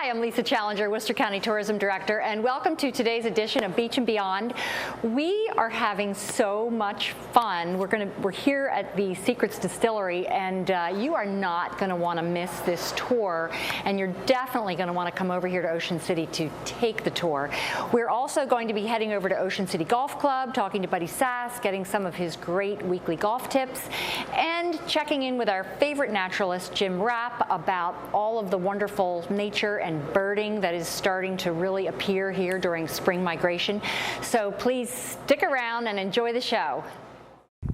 Hi, I'm Lisa Challenger, Worcester County Tourism Director, and welcome to today's edition of Beach and Beyond. We are having so much fun. We're here at the Secrets Distillery, and you are not going to want to miss this tour, and you're definitely going to want to come over here to Ocean City to take the tour. We're also going to be heading over to Ocean City Golf Club, talking to Buddy Sass, getting some of his great weekly golf tips, and checking in with our favorite naturalist, Jim Rapp, about all of the wonderful nature and birding that is starting to really appear here during spring migration. So please stick around and enjoy the show.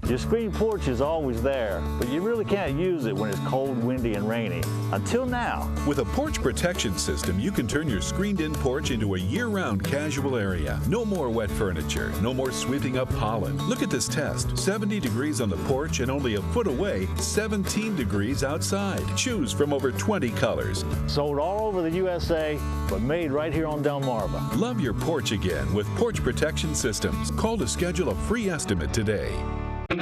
Your screen porch is always there, but you really can't use it when it's cold, windy, and rainy. Until now. With a porch protection system, you can turn your screened-in porch into a year-round casual area. No more wet furniture, no more sweeping up pollen. Look at this test. 70 degrees on the porch and only a foot away, 17 degrees outside. Choose from over 20 colors. Sold all over the USA, but made right here on Delmarva. Love your porch again with porch protection systems. Call to schedule a free estimate today.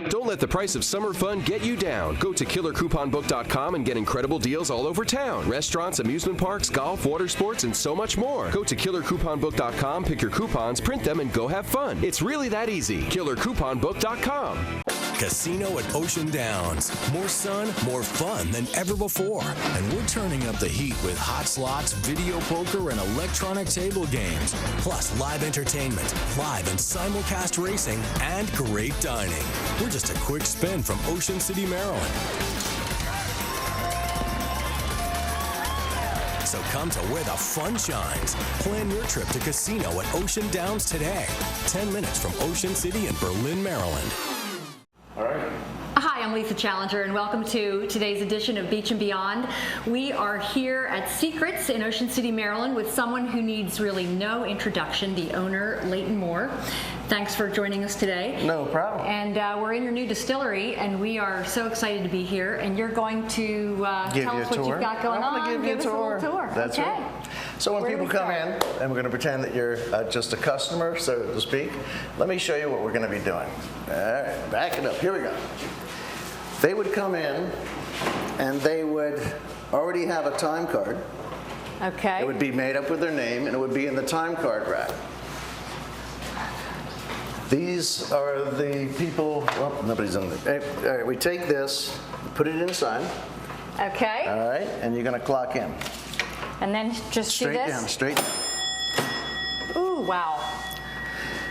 Don't let the price of summer fun get you down. Go to killercouponbook.com and get incredible deals all over town. Restaurants, amusement parks, golf, water sports, and so much more. Go to killercouponbook.com, pick your coupons, print them, and go have fun. It's really that easy. killercouponbook.com. Casino at Ocean Downs. More sun, more fun than ever before. And we're turning up the heat with hot slots, video poker, and electronic table games. Plus live entertainment, live and simulcast racing, and great dining. We're just a quick spin from Ocean City, Maryland. So come to where the fun shines. Plan your trip to Casino at Ocean Downs today. 10 minutes from Ocean City in Berlin, Maryland. Hi, I'm Lisa Challenger, and welcome to today's edition of Beach and Beyond. We are here at Secrets in Ocean City, Maryland, with someone who needs really no introduction, the owner, Leighton Moore. Thanks for joining us today. No problem. And we're in your new distillery, and we are so excited to be here. And you're going to tell us what you've got going on. I'm going to give you a tour. That's okay. right. So when people come in, and we're going to pretend that you're just a customer, so to speak, let me show you what we're going to be doing. All right, back it up. Here we go. They would come in, and they would already have a time card. Okay. It would be made up with their name, and it would be in the time card rack. These are the people, well, nobody's in there. All right, we take this, put it inside. Okay. All right, and you're going to clock in. And then just do this? Straight down. Ooh, wow.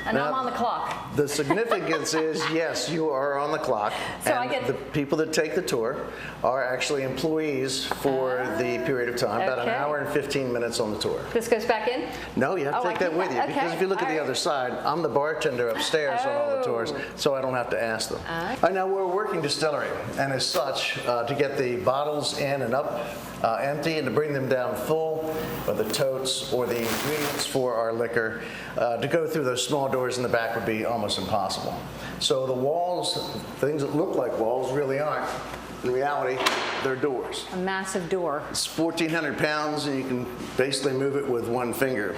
And Now, I'm on the clock. The significance is, yes, you are on the clock. So and the people that take the tour are actually employees for the period of time, about an hour and 15 minutes on the tour. This goes back in? No, you have to take that with you, because if you look at the other side, I'm the bartender upstairs on all the tours, so I don't have to ask them. Now, we're a working distillery, and as such, to get the bottles in and up empty and to bring them down full, or the totes or the ingredients for our liquor, to go through those small doors in the back would be almost impossible. So the walls, things that look like walls really aren't. In reality, they're doors. A massive door. It's 1,400 pounds, and you can basically move it with one finger.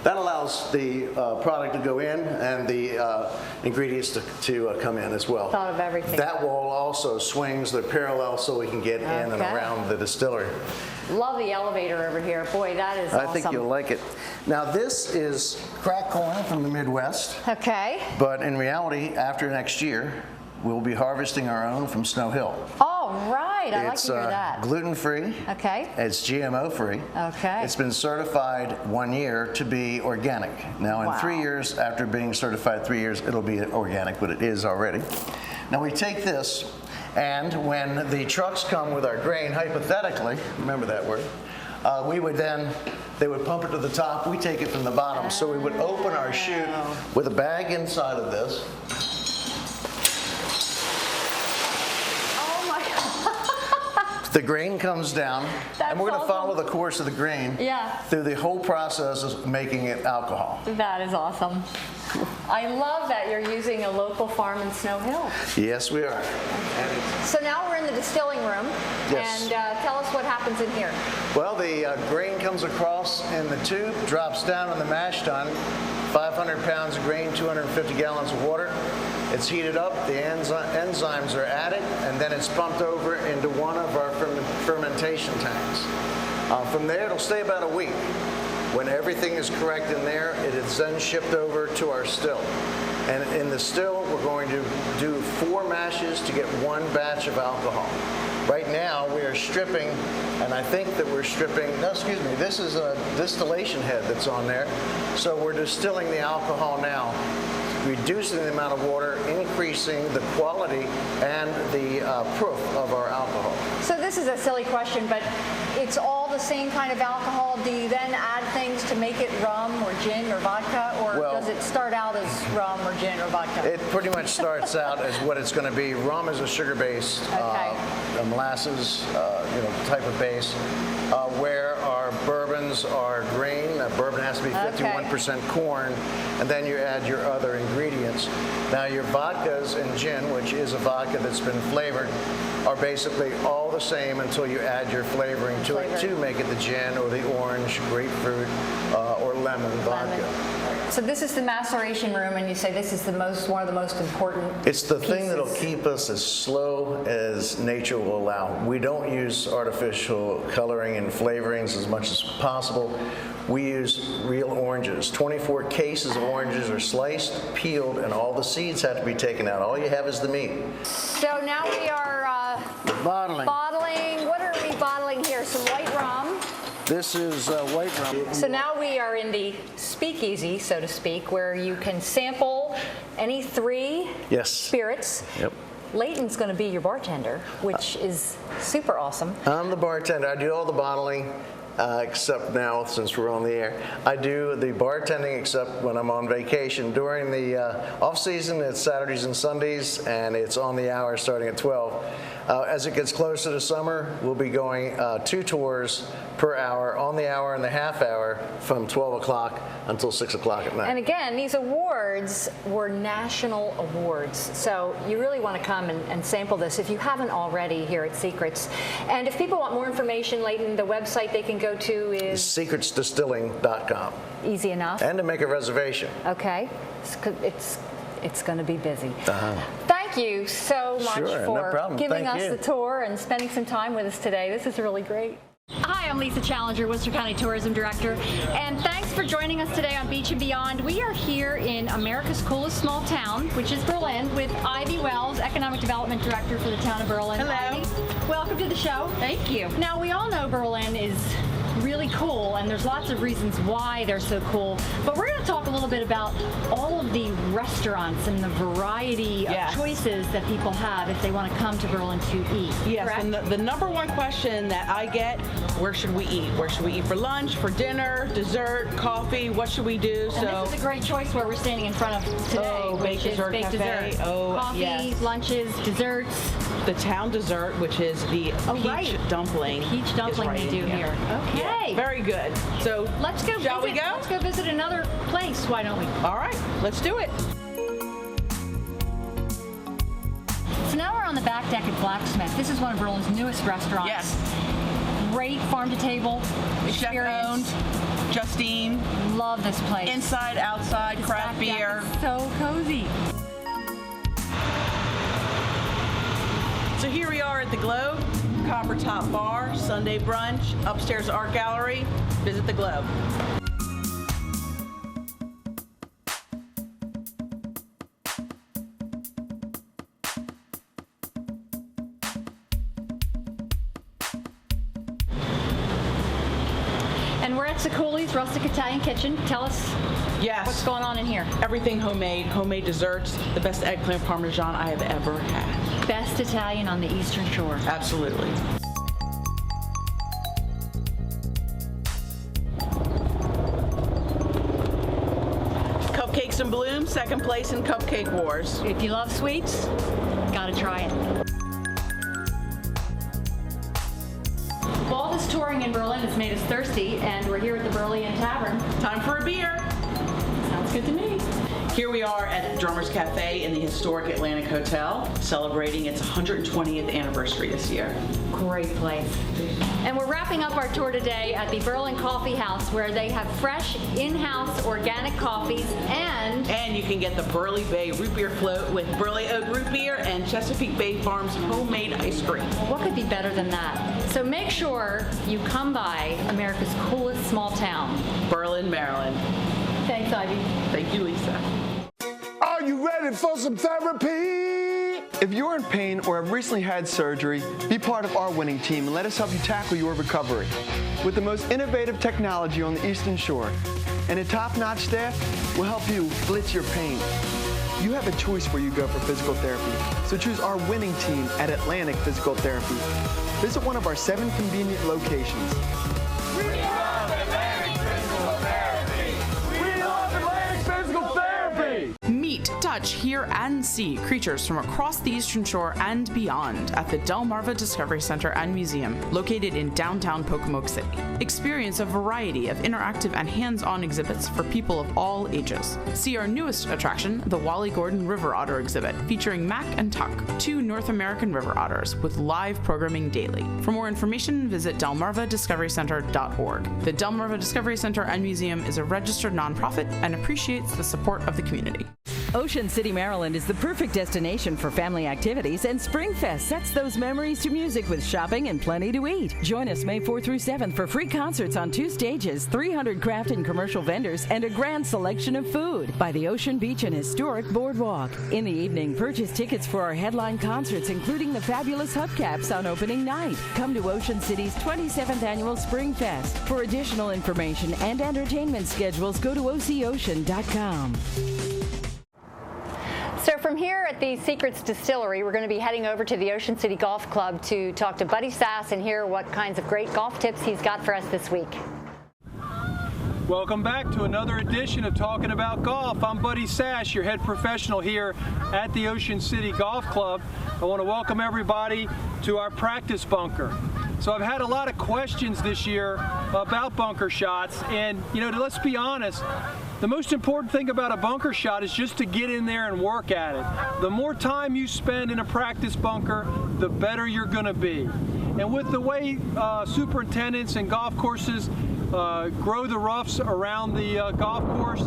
That allows the product to go in and the ingredients to come in as well. Thought of everything. That wall also swings, they're parallel, so we can get in and around the distillery. Love the elevator over here. Boy, that is awesome. I think you'll like it. Now, this is cracked corn from the Midwest. Okay. But in reality, after next year, we'll be harvesting our own from Snow Hill. Oh, right. I like to hear that. It's gluten-free. Okay. It's GMO-free. Okay. It's been certified 1 year to be organic. Now, in 3 years, after being certified 3 years, it'll be organic, but it is already. Now, we take this, and when the trucks come with our grain, hypothetically, remember that word, they would pump it to the top. We take it from the bottom. So we would open our chute with a bag inside of this. The grain comes down, and we're going to follow the course of the grain through the whole process of making it alcohol. That is awesome. I love that you're using a local farm in Snow Hill. Yes, we are. So now we're in the distilling room, and tell us what happens in here. Well, the grain comes across in the tube, drops down on the mash tun, 500 pounds of grain, 250 gallons of water. It's heated up, the enzymes are added, and then it's pumped over into one of our fermentation tanks. From there, it'll stay about a week. When everything is correct in there, it is then shipped over to our still. And in the still, we're going to do 4 mashes to get 1 batch of alcohol. Right now, we are stripping, and I think that we're stripping, no, excuse me, this is a distillation head that's on there. So we're distilling the alcohol now, reducing the amount of water, increasing the quality and the proof of our alcohol. So this is a silly question, but it's all the same kind of alcohol. Do you then add things to make it rum or gin or vodka, or does it start out as rum or gin or vodka? It pretty much starts out as what it's going to be. Rum is a sugar-based, molasses, type of base, where our bourbons are grain. Bourbon has to be 51% corn, and then you add your other ingredients. Now your vodkas and gin, which is a vodka that's been flavored, are basically all the same until you add your flavoring to it to make it the gin or the orange, grapefruit, or lemon vodka. So this is the maceration room, and you say this is one of the most important It's the thing pieces. that'll keep us as slow as nature will allow. We don't use artificial coloring and flavorings as much as possible. We use real oranges. 24 cases of oranges are sliced, peeled, and all the seeds have to be taken out. All you have is the meat. So now we are Bottling. bottling. What are we bottling here? Some white rum. This is white rum. So now we are in the speakeasy, so to speak, where you can sample any 3 spirits. Yep. Leighton's going to be your bartender, which is super awesome. I'm the bartender. I do all the bottling, except now since we're on the air. I do the bartending except when I'm on vacation. During the off season, it's Saturdays and Sundays, and it's on the hour starting at 12. As it gets closer to summer, we'll be going 2 tours per hour, on the hour and the half hour, from 12 o'clock until 6 o'clock at night. And again, these awards were national awards, so you really want to come and sample this if you haven't already here at Secrets. And if people want more information, Leighton, the website they can go to is secretsdistilling.com. Easy enough. And to make a reservation. Okay, it's going to be busy. Thank you so much for giving us the tour and spending some time with us today. This is really great. Hi, I'm Lisa Challenger, Worcester County Tourism Director, and thanks for joining us today on Beach and Beyond. We are here in America's coolest small town, which is Berlin, with Ivy Wells, Economic Development Director for the town of Berlin. Hello. Ivy, welcome to the show. Thank you. Now, we all know Berlin is really cool, and there's lots of reasons why they're so cool, but we're going to talk a little bit about all of the restaurants and the variety of choices that people have if they want to come to Berlin to eat. Yes, correct? and the number one question that I get, where should we eat? Where should we eat for lunch, for dinner, dessert, coffee? What should we do? And this is a great choice where we're standing in front of today, which is baked dessert. Coffee, lunches, desserts. The town dessert, which is the peach dumpling. The peach dumpling they do here. Okay. Yeah, very good. So let's go. Shall we go? Let's go visit another place. Why don't we? All right, let's do it. So now we're on the back deck at Blacksmith. This is one of Berlin's newest restaurants. Yes. Great farm to table Chef-owned, Justine. Love this place. Inside, outside, This craft back deck beer. is so cozy. So here we are at the Globe, Copper Top Bar, Sunday brunch, upstairs art gallery. Visit the Globe. And we're at Ciccoli's Rustic Italian Kitchen. Tell us what's going on in here. Everything homemade desserts, the best eggplant parmesan I have ever had. Best Italian on the Eastern Shore. Absolutely. Cupcakes and Bloom, second place in Cupcake Wars. If you love sweets, gotta try it. Well, all this touring in Berlin has made us thirsty, and we're here at the Berlin Tavern. Time for a beer. Sounds good to me. Here we are at Drummer's Cafe in the historic Atlantic Hotel, celebrating its 120th anniversary this year. Great place. And we're wrapping up our tour today at the Berlin Coffee House, where they have fresh in-house organic coffees and you can get the Burley Bay root beer float with Burley Oak root beer and Chesapeake Bay Farms homemade ice cream. What could be better than that? So make sure you come by America's coolest small town, Berlin, Maryland. Thanks, Ivy. Thank you, Lisa. Are you ready for some therapy? If you're in pain or have recently had surgery, be part of our winning team and let us help you tackle your recovery. With the most innovative technology on the Eastern Shore and a top-notch staff, we'll help you blitz your pain. You have a choice where you go for physical therapy, so choose our winning team at Atlantic Physical Therapy. Visit one of our 7 convenient locations. We love Atlantic Physical Therapy! We love Atlantic Physical Therapy! Meet, touch, hear, and see creatures from across the Eastern Shore and beyond at the Delmarva Discovery Center and Museum, located in downtown Pocomoke City. Experience a variety of interactive and hands-on exhibits for people of all ages. See our newest attraction, the Wally Gordon River Otter exhibit, featuring Mac and Tuck, 2 North American river otters with live programming daily. For more information, visit delmarvadiscoverycenter.org. The Delmarva Discovery Center and Museum is a registered nonprofit and appreciates the support of the community. Ocean City, Maryland is the perfect destination for family activities, and SpringFest sets those memories to music with shopping and plenty to eat. Join us May 4th through 7th for free concerts on 2 stages, 300 craft and commercial vendors, and a grand selection of food by the Ocean Beach and Historic Boardwalk. In the evening, purchase tickets for our headline concerts, including the fabulous Hubcaps on opening night. Come to Ocean City's 27th annual SpringFest. For additional information and entertainment schedules, go to OCOcean.com. So from here at the Secrets Distillery, we're going to be heading over to the Ocean City Golf Club to talk to Buddy Sass and hear what kinds of great golf tips he's got for us this week. Welcome back to another edition of Talking About Golf. I'm Buddy Sass, your head professional here at the Ocean City Golf Club. I want to welcome everybody to our practice bunker. So I've had a lot of questions this year about bunker shots, and let's be honest, the most important thing about a bunker shot is just to get in there and work at it. The more time you spend in a practice bunker, the better you're going to be. And with the way superintendents and golf courses grow the roughs around the golf course,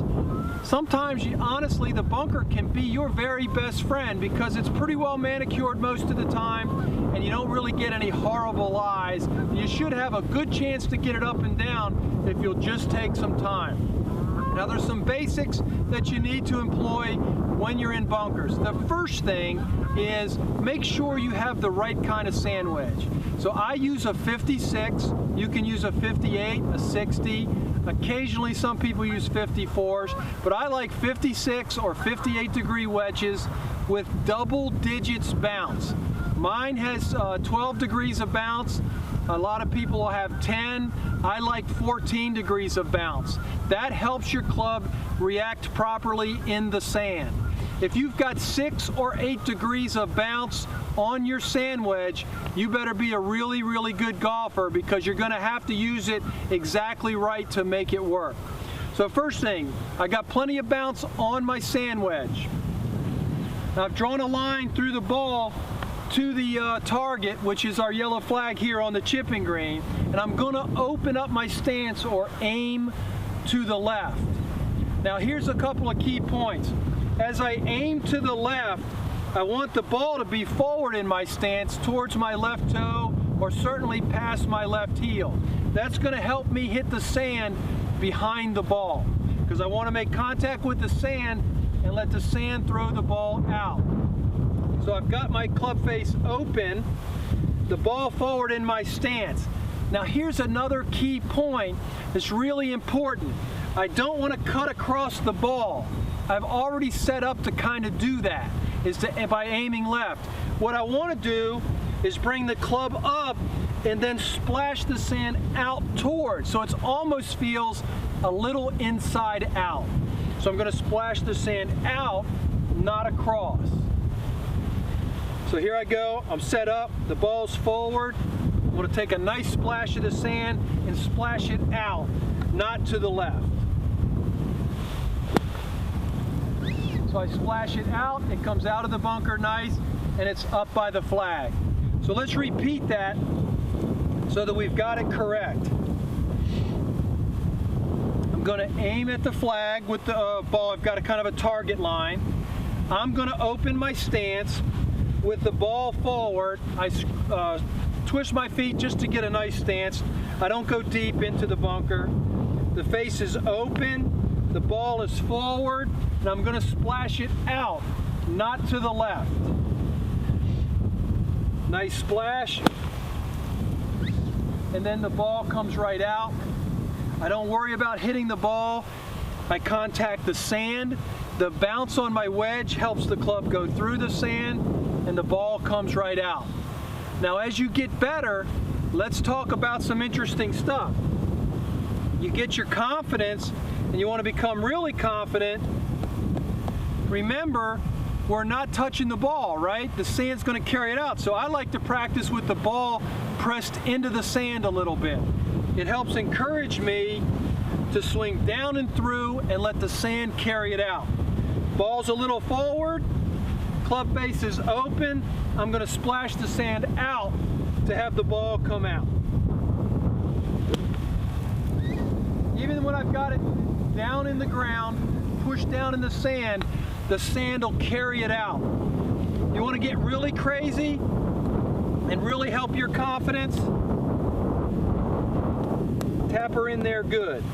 sometimes, honestly, the bunker can be your very best friend because it's pretty well manicured most of the time and you don't really get any horrible lies. You should have a good chance to get it up and down if you'll just take some time. Now, there's some basics that you need to employ when you're in bunkers. The first thing is make sure you have the right kind of sand wedge. So I use a 56, you can use a 58, a 60, occasionally some people use 54s, but I like 56 or 58 degree wedges with double digits bounce. Mine has 12 degrees of bounce. A lot of people will have 10. I like 14 degrees of bounce. That helps your club react properly in the sand. If you've got 6 or 8 degrees of bounce on your sand wedge, you better be a really, really good golfer because you're going to have to use it exactly right to make it work. So first thing, I got plenty of bounce on my sand wedge. Now I've drawn a line through the ball to the target, which is our yellow flag here on the chipping green, and I'm going to open up my stance or aim to the left. Now here's a couple of key points. As I aim to the left, I want the ball to be forward in my stance towards my left toe or certainly past my left heel. That's going to help me hit the sand behind the ball because I want to make contact with the sand and let the sand throw the ball out. So I've got my club face open, the ball forward in my stance. Now here's another key point that's really important. I don't want to cut across the ball. I've already set up to kind of do that, by aiming left. What I want to do is bring the club up and then splash the sand out towards, so it almost feels a little inside out. So I'm going to splash the sand out, not across. So here I go, I'm set up, the ball's forward. I'm going to take a nice splash of the sand and splash it out, not to the left. So I splash it out, it comes out of the bunker nice, and it's up by the flag. So let's repeat that so that we've got it correct. I'm going to aim at the flag with the ball. I've got a kind of a target line. I'm going to open my stance with the ball forward. I twist my feet just to get a nice stance. I don't go deep into the bunker. The face is open, the ball is forward, and I'm going to splash it out, not to the left. Nice splash. And then the ball comes right out. I don't worry about hitting the ball. I contact the sand. The bounce on my wedge helps the club go through the sand, and the ball comes right out. Now, as you get better, let's talk about some interesting stuff. You get your confidence, and you want to become really confident. Remember, we're not touching the ball, right? The sand's going to carry it out. So I like to practice with the ball pressed into the sand a little bit. It helps encourage me to swing down and through and let the sand carry it out. Ball's a little forward, club face is open. I'm going to splash the sand out to have the ball come out. Even when I've got it down in the ground, pushed down in the sand will carry it out. You want to get really crazy and really help your confidence? Tap her in there good.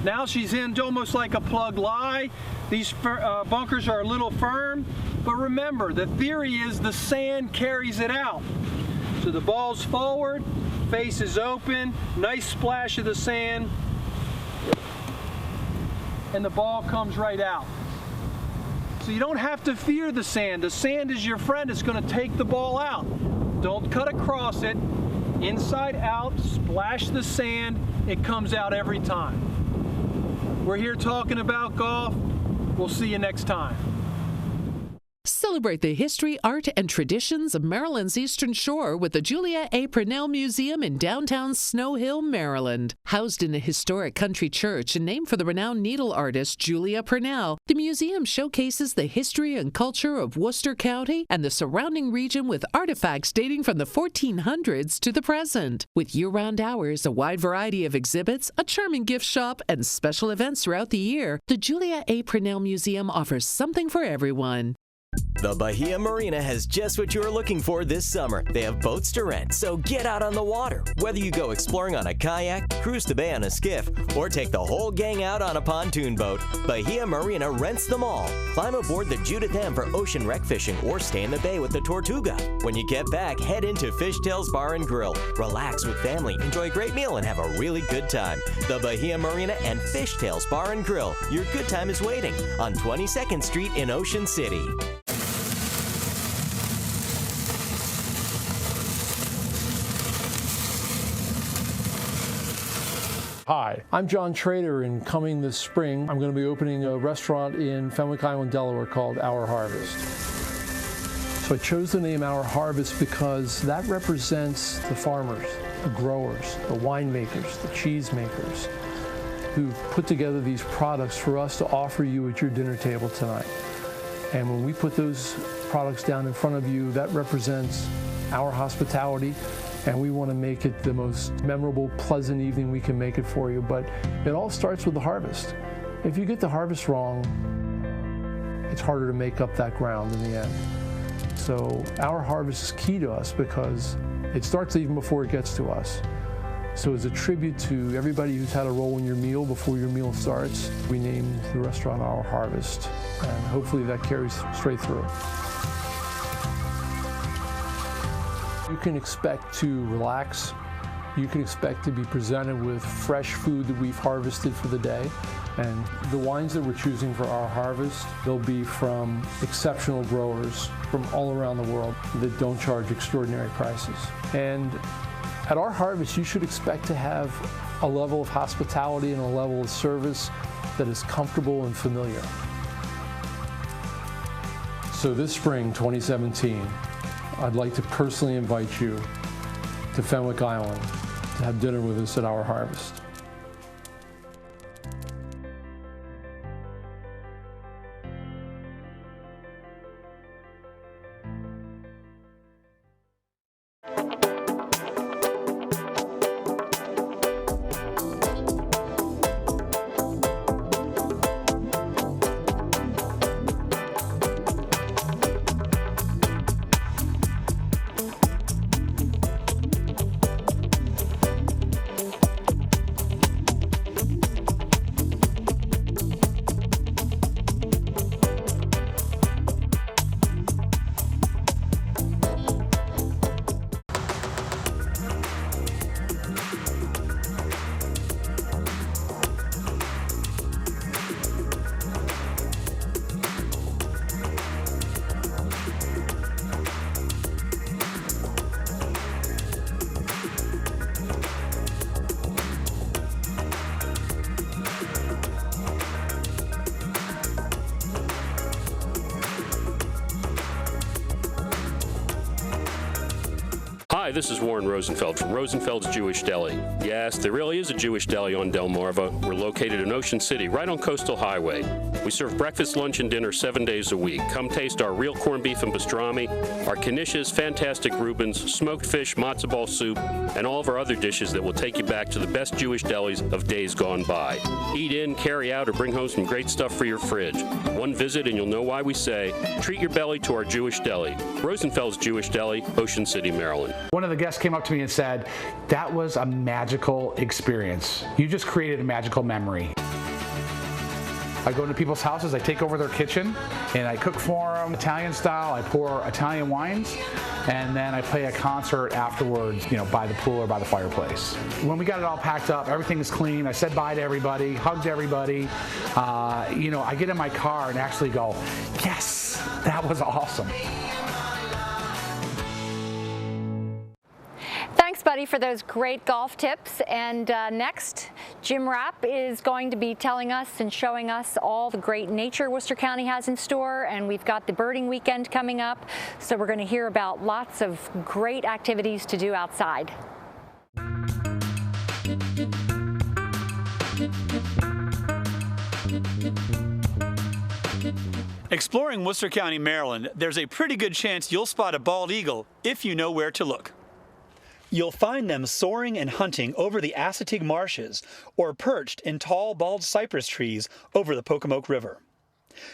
Now she's in almost like a plug lie. These bunkers are a little firm, but remember, the theory is the sand carries it out. So the ball's forward, face is open, nice splash of the sand, and the ball comes right out. So you don't have to fear the sand. The sand is your friend. It's going to take the ball out. Don't cut across it. Inside out, splash the sand. It comes out every time. We're here talking about golf. We'll see you next time. Celebrate the history, art, and traditions of Maryland's Eastern Shore with the Julia A. Purnell Museum in downtown Snow Hill, Maryland. Housed in a historic country church and named for the renowned needle artist Julia Purnell, the museum showcases the history and culture of Worcester County and the surrounding region with artifacts dating from the 1400s to the present. With year-round hours, a wide variety of exhibits, a charming gift shop, and special events throughout the year, the Julia A. Purnell Museum offers something for everyone. The Bahia Marina has just what you're looking for this summer. They have boats to rent, so get out on the water. Whether you go exploring on a kayak, cruise the bay on a skiff, or take the whole gang out on a pontoon boat, Bahia Marina rents them all. Climb aboard the Judith M for ocean wreck fishing or stay in the bay with the Tortuga. When you get back, head into Fishtails Bar and Grill. Relax with family, enjoy a great meal, and have a really good time. The Bahia Marina and Fishtails Bar and Grill. Your good time is waiting on 22nd Street in Ocean City. Hi, I'm John Trader, and coming this spring, I'm going to be opening a restaurant in Fenwick Island, Delaware called Our Harvest. So I chose the name Our Harvest because that represents the farmers, the growers, the winemakers, the cheese makers who've put together these products for us to offer you at your dinner table tonight. And when we put those products down in front of you, that represents our hospitality. And we want to make it the most memorable, pleasant evening we can make it for you. But it all starts with the harvest. If you get the harvest wrong, it's harder to make up that ground in the end. So our harvest is key to us because it starts even before it gets to us. So as a tribute to everybody who's had a role in your meal before your meal starts, we named the restaurant Our Harvest. And hopefully that carries straight through. You can expect to relax. You can expect to be presented with fresh food that we've harvested for the day. And the wines that we're choosing for Our Harvest, they'll be from exceptional growers from all around the world that don't charge extraordinary prices. And at Our Harvest, you should expect to have a level of hospitality and a level of service that is comfortable and familiar. So this spring, 2017, I'd like to personally invite you to Fenwick Island to have dinner with us at Our Harvest. this is Warren Rosenfeld from Rosenfeld's Jewish Deli. Yes, there really is a Jewish deli on Delmarva. We're located in Ocean City, right on Coastal Highway. We serve breakfast, lunch, and dinner 7 days a week. Come taste our real corned beef and pastrami, our knishes, fantastic Reubens, smoked fish, matzo ball soup, and all of our other dishes that will take you back to the best Jewish delis of days gone by. Eat in, carry out, or bring home some great stuff for your fridge. One visit and you'll know why we say, treat your belly to our Jewish deli. Rosenfeld's Jewish Deli, Ocean City, Maryland. One of the guests came up to me and said, that was a magical experience. You just created a magical memory. I go into people's houses, I take over their kitchen, and I cook for them Italian style. I pour Italian wines, and then I play a concert afterwards, by the pool or by the fireplace. When we got it all packed up, everything is clean. I said bye to everybody, hugged everybody. I get in my car and actually go, yes, that was awesome. Thanks, Buddy, for those great golf tips. And next, Jim Rapp is going to be telling us and showing us all the great nature Worcester County has in store. And we've got the birding weekend coming up, so we're going to hear about lots of great activities to do outside. Exploring Worcester County, Maryland, there's a pretty good chance you'll spot a bald eagle if you know where to look. You'll find them soaring and hunting over the Assateague marshes or perched in tall bald cypress trees over the Pocomoke River.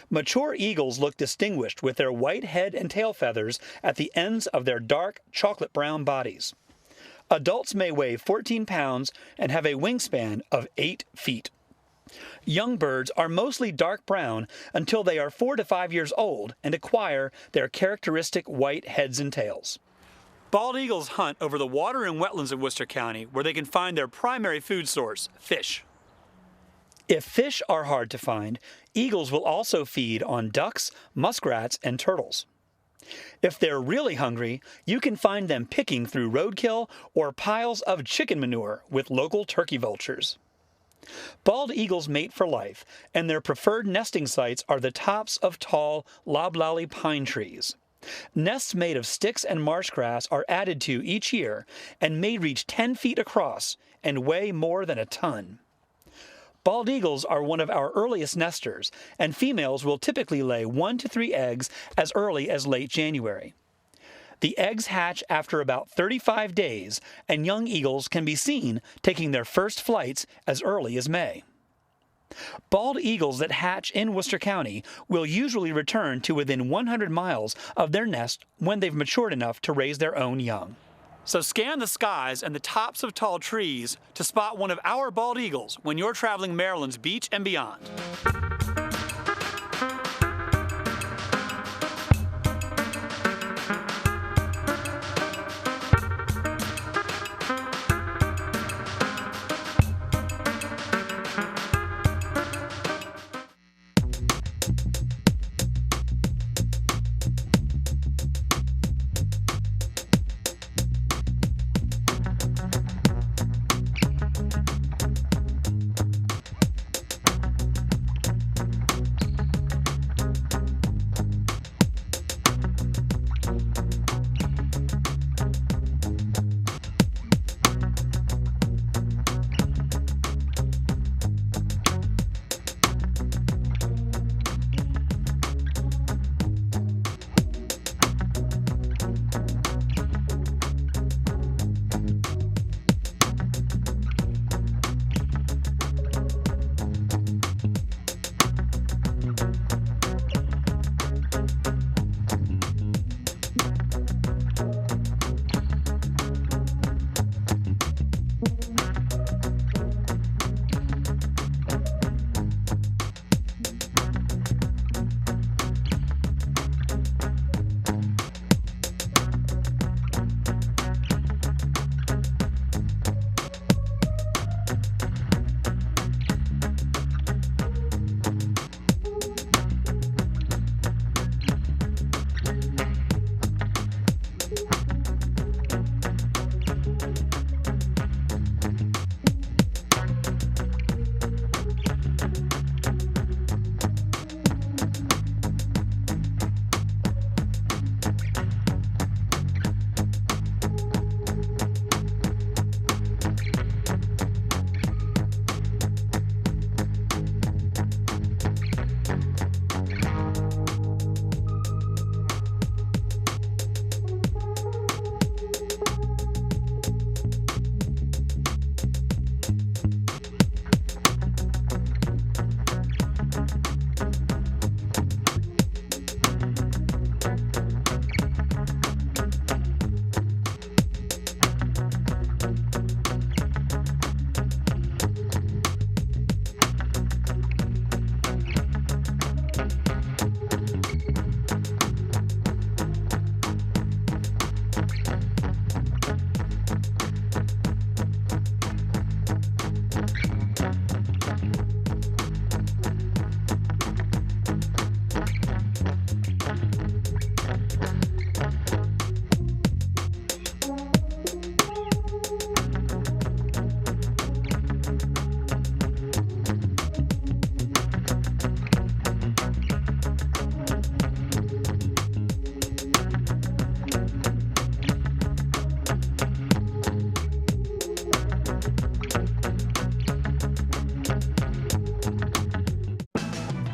Mature eagles look distinguished with their white head and tail feathers at the ends of their dark chocolate brown bodies. Adults may weigh 14 pounds and have a wingspan of 8 feet. Young birds are mostly dark brown until they are 4 to 5 years old and acquire their characteristic white heads and tails. Bald eagles hunt over the water and wetlands of Worcester County, where they can find their primary food source, fish. If fish are hard to find, eagles will also feed on ducks, muskrats, and turtles. If they're really hungry, you can find them picking through roadkill or piles of chicken manure with local turkey vultures. Bald eagles mate for life, and their preferred nesting sites are the tops of tall loblolly pine trees. Nests made of sticks and marsh grass are added to each year and may reach 10 feet across and weigh more than a ton. Bald eagles are one of our earliest nesters, and females will typically lay 1 to 3 eggs as early as late January. The eggs hatch after about 35 days, and young eagles can be seen taking their first flights as early as May. Bald eagles that hatch in Worcester County will usually return to within 100 miles of their nest when they've matured enough to raise their own young. So scan the skies and the tops of tall trees to spot one of our bald eagles when you're traveling Maryland's beach and beyond.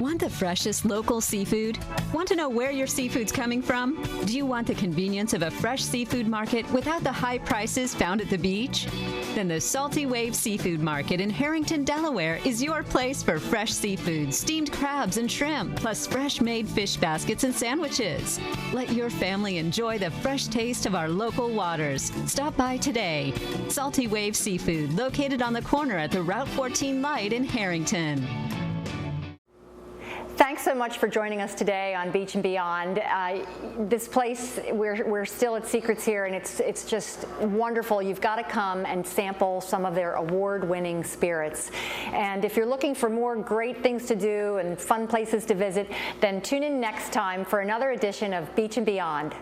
Want the freshest local seafood? Want to know where your seafood's coming from? Do you want the convenience of a fresh seafood market without the high prices found at the beach? Then the Salty Wave Seafood Market in Harrington, Delaware is your place for fresh seafood, steamed crabs and shrimp, plus fresh-made fish baskets and sandwiches. Let your family enjoy the fresh taste of our local waters. Stop by today. Salty Wave Seafood, located on the corner at the Route 14 light in Harrington. Thanks so much for joining us today on Beach and Beyond. This place, we're still at Secrets here, and it's just wonderful. You've got to come and sample some of their award-winning spirits. And if you're looking for more great things to do and fun places to visit, then tune in next time for another edition of Beach and Beyond.